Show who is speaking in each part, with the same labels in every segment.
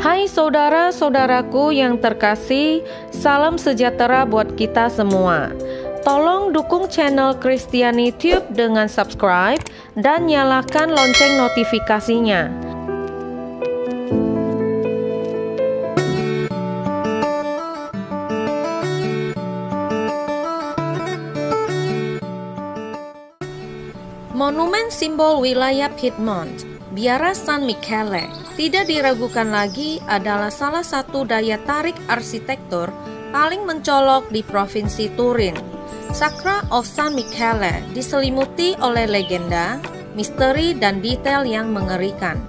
Speaker 1: Hai saudara-saudaraku yang terkasih, salam sejahtera buat kita semua. Tolong dukung channel Kristiani Tube dengan subscribe dan nyalakan lonceng notifikasinya. Monumen simbol wilayah Piedmont, Biara San Michele, tidak diragukan lagi adalah salah satu daya tarik arsitektur paling mencolok di Provinsi Turin. Sacra of San Michele diselimuti oleh legenda, misteri, dan detail yang mengerikan.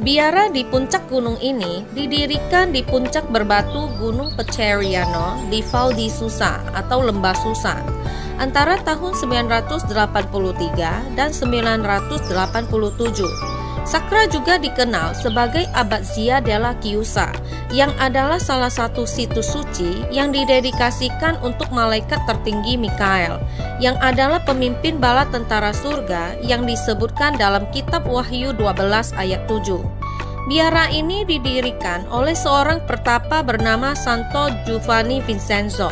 Speaker 1: Biara di puncak gunung ini didirikan di puncak berbatu Gunung Peceriano di Val di Susa atau Lembah Susa antara tahun 983 dan 987. Sacra juga dikenal sebagai Abbazia della Chiusa, yang adalah salah satu situs suci yang didedikasikan untuk malaikat tertinggi Mikael, yang adalah pemimpin bala tentara surga yang disebutkan dalam kitab Wahyu 12 ayat 7. Biara ini didirikan oleh seorang pertapa bernama Santo Giovanni Vincenzo.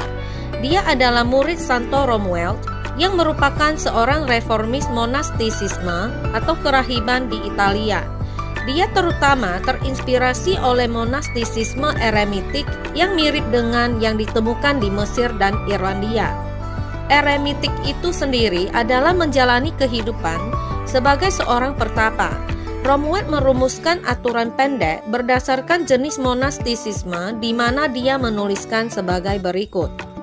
Speaker 1: Dia adalah murid Santo Romuald yang merupakan seorang reformis monastisisme atau kerahiban di Italia. Dia terutama terinspirasi oleh monastisisme eremitik yang mirip dengan yang ditemukan di Mesir dan Irlandia. Eremitik itu sendiri adalah menjalani kehidupan sebagai seorang pertapa. Romuald merumuskan aturan pendek berdasarkan jenis monastisisme, di mana dia menuliskan sebagai berikut.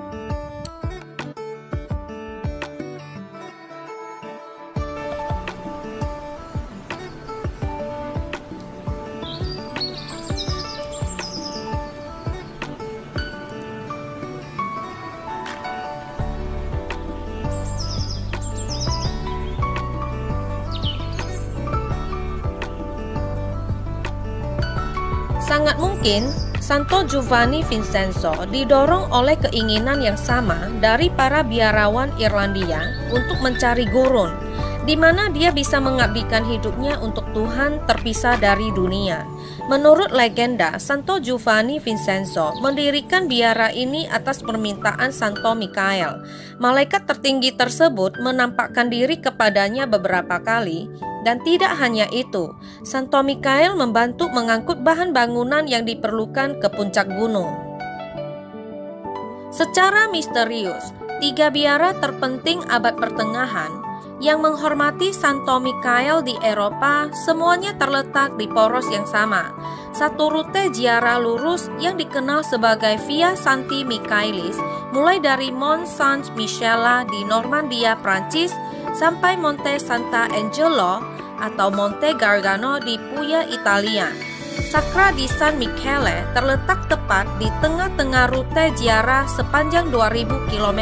Speaker 1: Sangat mungkin Santo Giovanni Vincenzo didorong oleh keinginan yang sama dari para biarawan Irlandia untuk mencari gurun, di mana dia bisa mengabdikan hidupnya untuk Tuhan terpisah dari dunia. Menurut legenda, Santo Giovanni Vincenzo mendirikan biara ini atas permintaan Santo Mikael. Malaikat tertinggi tersebut menampakkan diri kepadanya beberapa kali. Dan tidak hanya itu, Santo Mikael membantu mengangkut bahan bangunan yang diperlukan ke puncak gunung. Secara misterius, tiga biara terpenting abad pertengahan yang menghormati Santo Mikael di Eropa semuanya terletak di poros yang sama. Satu rute ziarah lurus yang dikenal sebagai Via Santi Michaelis mulai dari Mont Saint-Michel di Normandia, Prancis sampai Monte Sant'Angelo atau Monte Gargano di Puglia, Italia. Sacra di San Michele terletak tepat di tengah-tengah rute ziarah sepanjang 2000 km.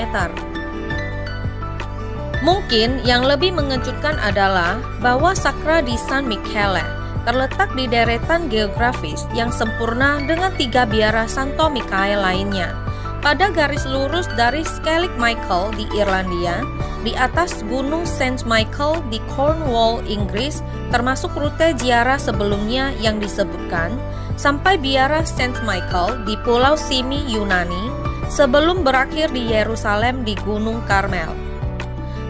Speaker 1: Mungkin yang lebih mengejutkan adalah bahwa Sacra di San Michele terletak di deretan geografis yang sempurna dengan tiga biara Santo Mikael lainnya. Pada garis lurus dari Skellig Michael di Irlandia, di atas Gunung St. Michael di Cornwall, Inggris, termasuk rute ziarah sebelumnya yang disebutkan, sampai biara St. Michael di Pulau Simi, Yunani, sebelum berakhir di Yerusalem di Gunung Karmel.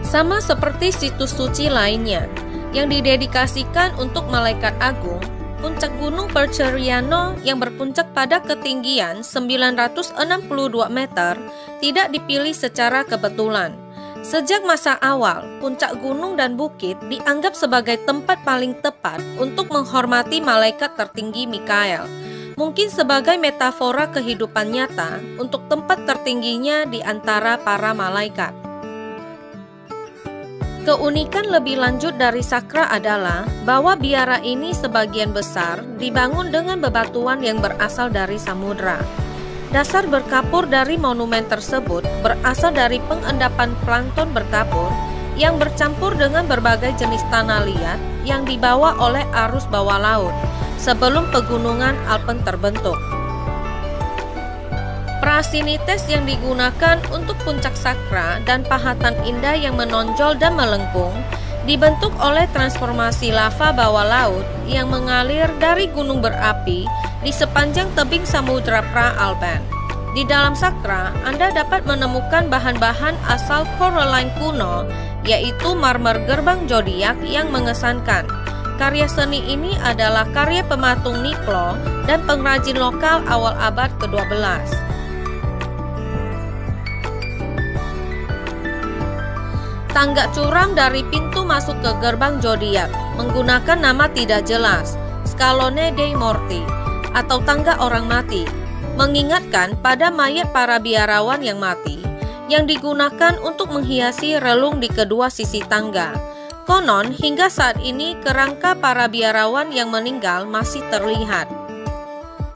Speaker 1: Sama seperti situs suci lainnya yang didedikasikan untuk malaikat agung, puncak Gunung Peceriano yang berpuncak pada ketinggian 962 meter tidak dipilih secara kebetulan. Sejak masa awal, puncak gunung dan bukit dianggap sebagai tempat paling tepat untuk menghormati malaikat tertinggi Mikael. Mungkin sebagai metafora kehidupan nyata untuk tempat tertingginya di antara para malaikat. Keunikan lebih lanjut dari Sacra adalah bahwa biara ini sebagian besar dibangun dengan bebatuan yang berasal dari samudra. Dasar berkapur dari monumen tersebut berasal dari pengendapan plankton berkapur yang bercampur dengan berbagai jenis tanah liat yang dibawa oleh arus bawah laut sebelum pegunungan Alpen terbentuk. Prasinites yang digunakan untuk puncak Sacra dan pahatan indah yang menonjol dan melengkung dibentuk oleh transformasi lava bawah laut yang mengalir dari gunung berapi di sepanjang tebing Samudra Pra-Alban. Di dalam sakra, Anda dapat menemukan bahan-bahan asal Coraline kuno, yaitu marmer gerbang zodiak yang mengesankan. Karya seni ini adalah karya pematung Niklo dan pengrajin lokal awal abad ke-12. Tangga curam dari pintu masuk ke gerbang zodiak menggunakan nama tidak jelas, Scalone dei Morti, atau tangga orang mati, mengingatkan pada mayat para biarawan yang mati, yang digunakan untuk menghiasi relung di kedua sisi tangga. Konon, hingga saat ini kerangka para biarawan yang meninggal masih terlihat.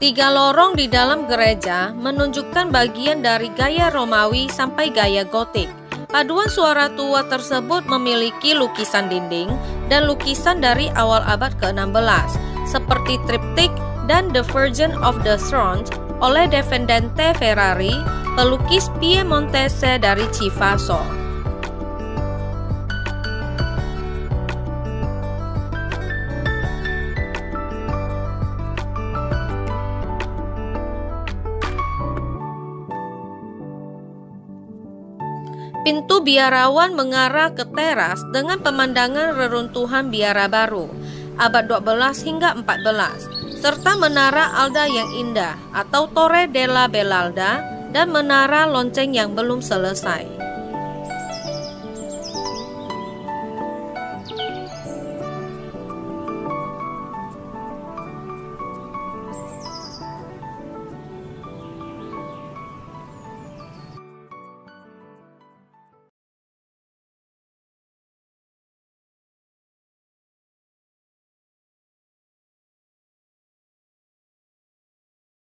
Speaker 1: 3 lorong di dalam gereja menunjukkan bagian dari gaya Romawi sampai gaya Gotik. Paduan suara tua tersebut memiliki lukisan dinding dan lukisan dari awal abad ke-16, seperti triptik dan The Virgin of the Throne oleh Defendente Ferrari, pelukis Piemontese dari Chivasso. Pintu biarawan mengarah ke teras dengan pemandangan reruntuhan biara baru, abad 12 hingga 14, serta menara Alda yang indah atau Torre della Belalda dan menara lonceng yang belum selesai.